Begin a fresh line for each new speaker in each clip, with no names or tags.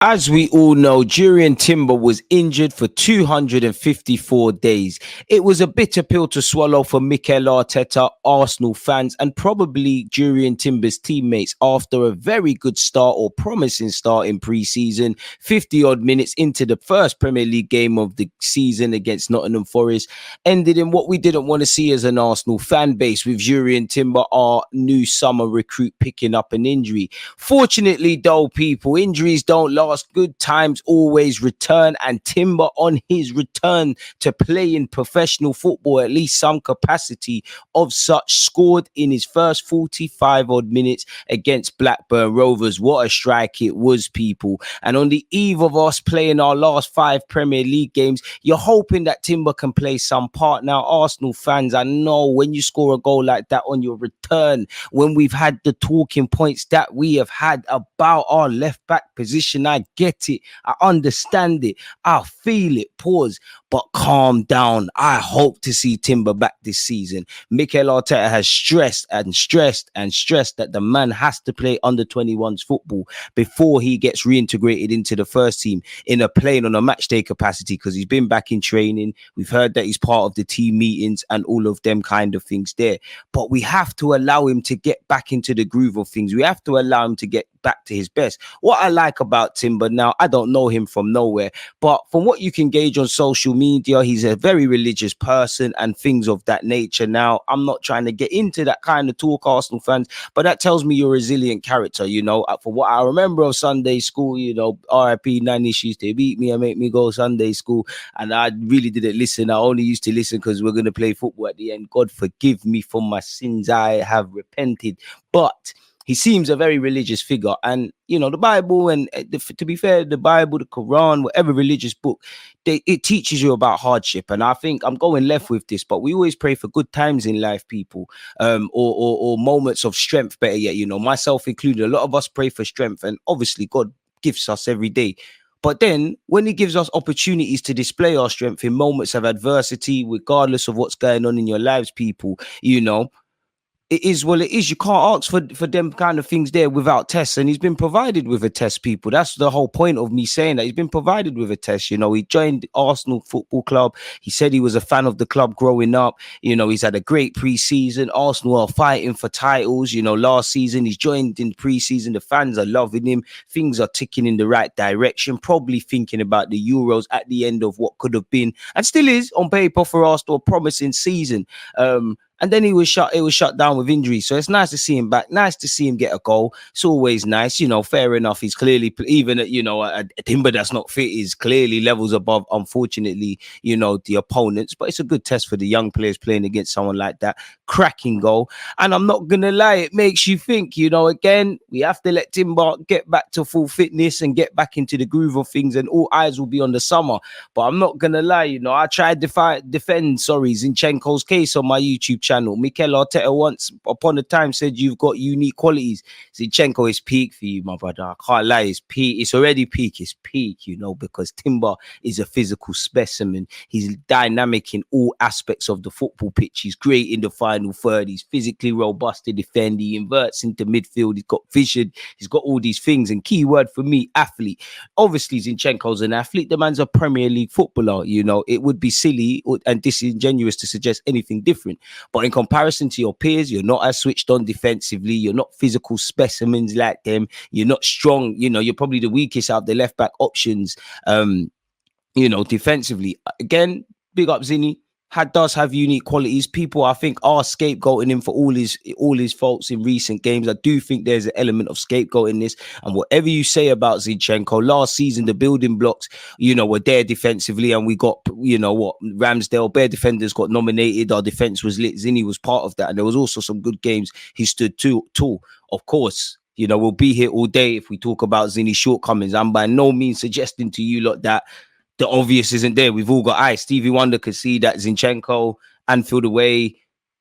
As we all know, Jurrien Timber was injured for 254 days. It was a bitter pill to swallow for Mikel Arteta, Arsenal fans, and probably Jurrien Timber's teammates after a very good start or promising start in pre-season. 50 odd minutes into the first Premier League game of the season against Nottingham Forest ended in what we didn't want to see as an Arsenal fan base, with Jurrien Timber, our new summer recruit, picking up an injury. Fortunately, though, people, injuries don't last. Good times always return, and Timber, on his return to playing professional football, at least some capacity of such, scored in his first 45 odd minutes against Blackburn Rovers. What a strike it was, people. And on the eve of us playing our last 5 Premier League games, you're hoping that Timber can play some part. Now, Arsenal fans, I know when you score a goal like that on your return, when we've had the talking points that we have had about our left back position, I get it, I understand it, I feel it, pause, but calm down. I hope to see Timber back this season. Mikel Arteta has stressed that the man has to play under 21s football before he gets reintegrated into the first team in a playing on a match day capacity, because he's been back in training. We've heard that he's part of the team meetings and all of them kind of things there. But we have to allow him to get back into the groove of things. We have to allow him to get back to his best. What I like about Timber, now, I don't know him from nowhere, but from what you can gauge on social media, he's a very religious person and things of that nature. Now, I'm not trying to get into that kind of talk, Arsenal fans, but that tells me you're a resilient character, you know. For what I remember of Sunday school, you know, RIP Nannish used to beat me and make me go Sunday school, and I really didn't listen. I only used to listen because we're going to play football at the end. God forgive me for my sins. I have repented. But he seems a very religious figure, and you know, the Bible, and to be fair, the Bible, the Quran, whatever religious book, it teaches you about hardship. And I think I'm going left with this, but we always pray for good times in life, people, or moments of strength, better yet, you know, myself included. A lot of us pray for strength, and obviously God gives us every day. But then when he gives us opportunities to display our strength in moments of adversity, regardless of what's going on in your lives, people, you know, it is what it is. You can't ask for them kind of things there without tests. And he's been provided with a test, people. That's the whole point of me saying that. He's been provided with a test. You know, he joined Arsenal Football Club. He said he was a fan of the club growing up. You know, he's had a great pre-season. Arsenal are fighting for titles. You know, last season he's joined in pre-season. The fans are loving him. Things are ticking in the right direction. Probably thinking about the Euros at the end of what could have been and still is on paper for Arsenal a promising season. And then it was shut down with injury. So it's nice to see him back. Nice to see him get a goal. It's always nice. You know, fair enough. He's clearly, even at, you know, a Timber that's not fit is clearly levels above, unfortunately, you know, the opponents. But it's a good test for the young players playing against someone like that. Cracking goal. And I'm not going to lie, it makes you think, you know, again, we have to let Timber get back to full fitness and get back into the groove of things, and all eyes will be on the summer. But I'm not going to lie, you know, I tried to defend Zinchenko's case on my YouTube channel. Mikel Arteta once upon a time said you've got unique qualities. Zinchenko is peak for you, my brother. I can't lie, it's peak. It's already peak. It's peak, you know, because Timber is a physical specimen. He's dynamic in all aspects of the football pitch. He's great in the final third. He's physically robust to defend. He inverts into midfield. He's got vision. He's got all these things. And key word for me, athlete. Obviously, Zinchenko's an athlete. The man's a Premier League footballer. You know, it would be silly and disingenuous to suggest anything different. But in comparison to your peers, you're not as switched on defensively. You're not physical specimens like them. You're not strong. You know, you're probably the weakest out of the left back options, you know, defensively. Again, big up Zinny. Does have unique qualities. People, I think, are scapegoating him for all his faults in recent games. I do think there's an element of scapegoating this. And whatever you say about Zinchenko, last season the building blocks, you know, were there defensively, and we got, you know, what, Ramsdale, bare defenders got nominated. Our defense was lit. Zinny was part of that, and there was also some good games he stood tall. Of course, you know, we'll be here all day if we talk about Zinny's shortcomings. I'm by no means suggesting to you lot that the obvious isn't there. We've all got eyes. Stevie Wonder could see that Zinchenko, Anfield away,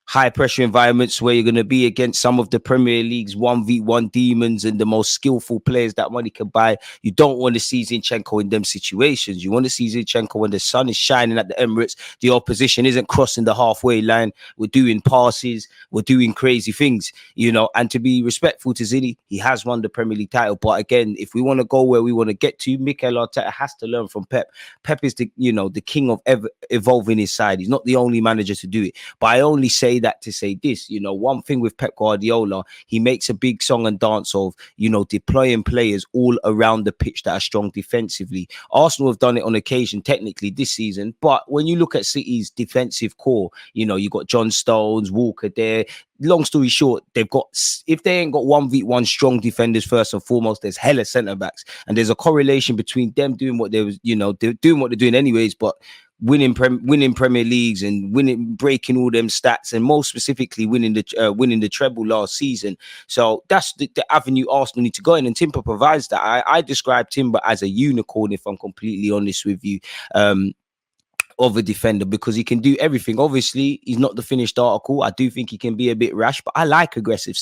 high pressure environments where you're going to be against some of the Premier League's 1v1 demons and the most skillful players that money can buy. You don't want to see Zinchenko in them situations. You want to see Zinchenko when the sun is shining at the Emirates, the opposition isn't crossing the halfway line. We're doing passes, we're doing crazy things, you know. And to be respectful to Zini, he has won the Premier League title. But again, if we want to go where we want to get to, Mikel Arteta has to learn from Pep. Pep is the, you know, the king of evolving his side. He's not the only manager to do it. But I only say that to say this, you know, one thing with Pep Guardiola, he makes a big song and dance of, you know, deploying players all around the pitch that are strong defensively. Arsenal have done it on occasion technically this season, but when you look at City's defensive core, you know, you got John Stones, Walker there. Long story short, they've got, if they ain't got 1v1 strong defenders first and foremost, there's hella centre backs, and there's a correlation between them doing what they was, you know, they're doing what they're doing anyways, but winning Premier Leagues and breaking all them stats, and most specifically winning the treble last season. So that's the avenue Arsenal need to go in, and Timber provides that. I describe Timber as a unicorn, if I'm completely honest with you. Of a defender, because he can do everything. Obviously, he's not the finished article. I do think he can be a bit rash, but I like aggressive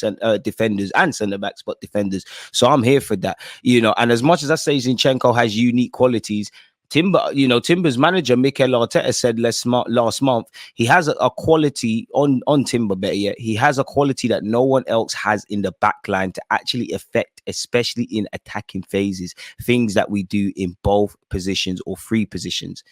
defenders and centre backs, but defenders. So I'm here for that, you know. And as much as I say Zinchenko has unique qualities, Timber, you know, Timber's manager Mikel Arteta said last month he has a quality on Timber. Better yet, he has a quality that no one else has in the back line to actually affect, especially in attacking phases, things that we do in both positions or three positions.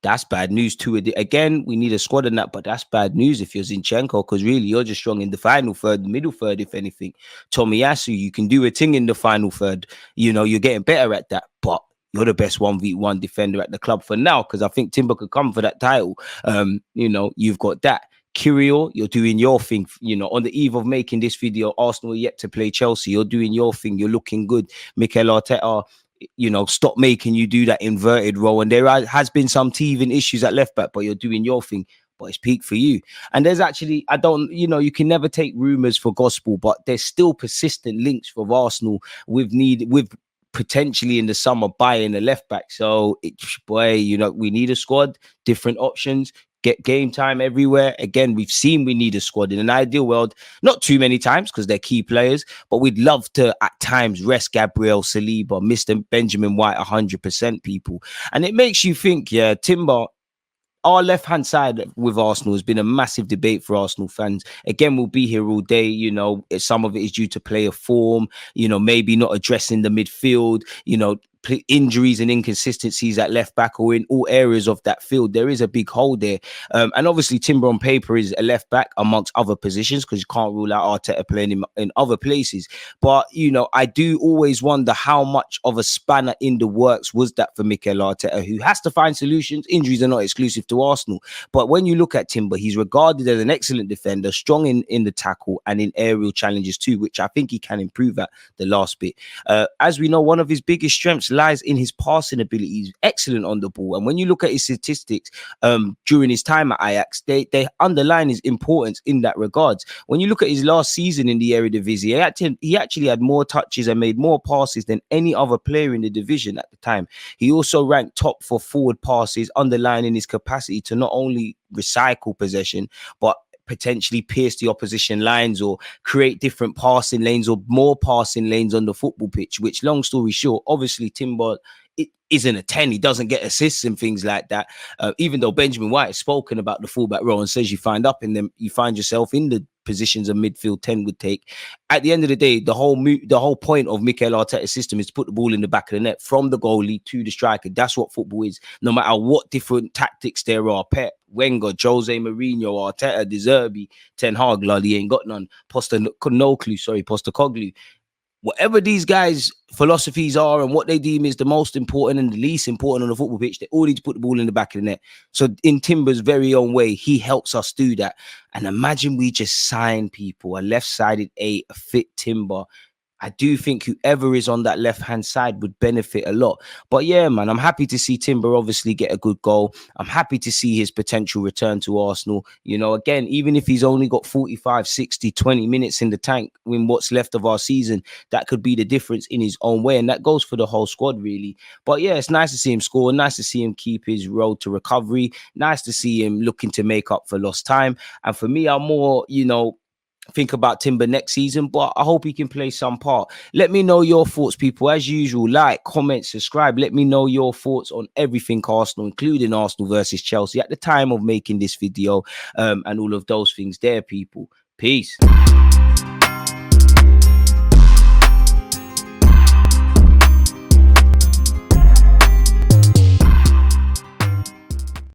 That's bad news too. Again, we need a squad in that, but that's bad news if you're Zinchenko, because really you're just strong in the final third, middle third, if anything. Tomiyasu, you can do a thing in the final third. You know, you're getting better at that, but you're the best 1v1 defender at the club for now, because I think Timber could come for that title. You know, you've got that. Kyrgios, you're doing your thing. You know, on the eve of making this video, Arsenal are yet to play Chelsea. You're doing your thing. You're looking good. Mikel Arteta, you know, stop making you do that inverted role. And there has been some teething issues at left back, but you're doing your thing. But it's peak for you. And there's actually, I don't, you know, you can never take rumors for gospel, but there's still persistent links for Arsenal with potentially in the summer buying a left back. So, boy, you know, we need a squad, different options. Get game time everywhere. Again, we've seen we need a squad in an ideal world, not too many times because they're key players, but we'd love to at times rest Gabriel, Saliba, Mr. Benjamin White 100% people. And it makes you think, yeah, Timber, our left-hand side with Arsenal has been a massive debate for Arsenal fans. Again, we'll be here all day. You know, some of it is due to player form, you know, maybe not addressing the midfield, you know, injuries and inconsistencies at left back or in all areas of that field. There is a big hole there. And obviously Timber on paper is a left back amongst other positions, because you can't rule out Arteta playing in other places. But, you know, I do always wonder how much of a spanner in the works was that for Mikel Arteta, who has to find solutions. Injuries are not exclusive to Arsenal. But when you look at Timber, he's regarded as an excellent defender, strong in the tackle and in aerial challenges too, which I think he can improve at the last bit. As we know, one of his biggest strengths lies in his passing ability. He's excellent on the ball. And when you look at his statistics during his time at Ajax, they underline his importance in that regards. When you look at his last season in the Eredivisie, he actually had more touches and made more passes than any other player in the division at the time. He also ranked top for forward passes, underlining his capacity to not only recycle possession, but potentially pierce the opposition lines or create different passing lanes or more passing lanes on the football pitch, which, long story short, obviously Timber isn't a 10. He doesn't get assists and things like that. Even though Benjamin White has spoken about the fullback role and says you find yourself in the positions a midfield 10 would take. At the end of the day, the whole point of Mikel Arteta's system is to put the ball in the back of the net from the goalie to the striker. That's what football is. No matter what different tactics there are, Pep, Wenger, Jose Mourinho, Arteta, De Zerbi, Ten Hag, he ain't got none. Postecoglou. Whatever these guys' philosophies are and what they deem is the most important and the least important on the football pitch, they all need to put the ball in the back of the net. So in Timber's very own way, he helps us do that. And imagine we just sign people, a left-sided 8, a fit Timber, I do think whoever is on that left-hand side would benefit a lot. But yeah, man, I'm happy to see Timber obviously get a good goal. I'm happy to see his potential return to Arsenal. You know, again, even if he's only got 45, 60, 20 minutes in the tank in what's left of our season, that could be the difference in his own way. And that goes for the whole squad, really. But yeah, it's nice to see him score. Nice to see him keep his road to recovery. Nice to see him looking to make up for lost time. And for me, I'm more, think about Timber next season, but I hope he can play some part. Let me know your thoughts, people. As usual, like, comment, subscribe. Let me know your thoughts on everything Arsenal, including Arsenal versus Chelsea at the time of making this video, and all of those things there, people. Peace.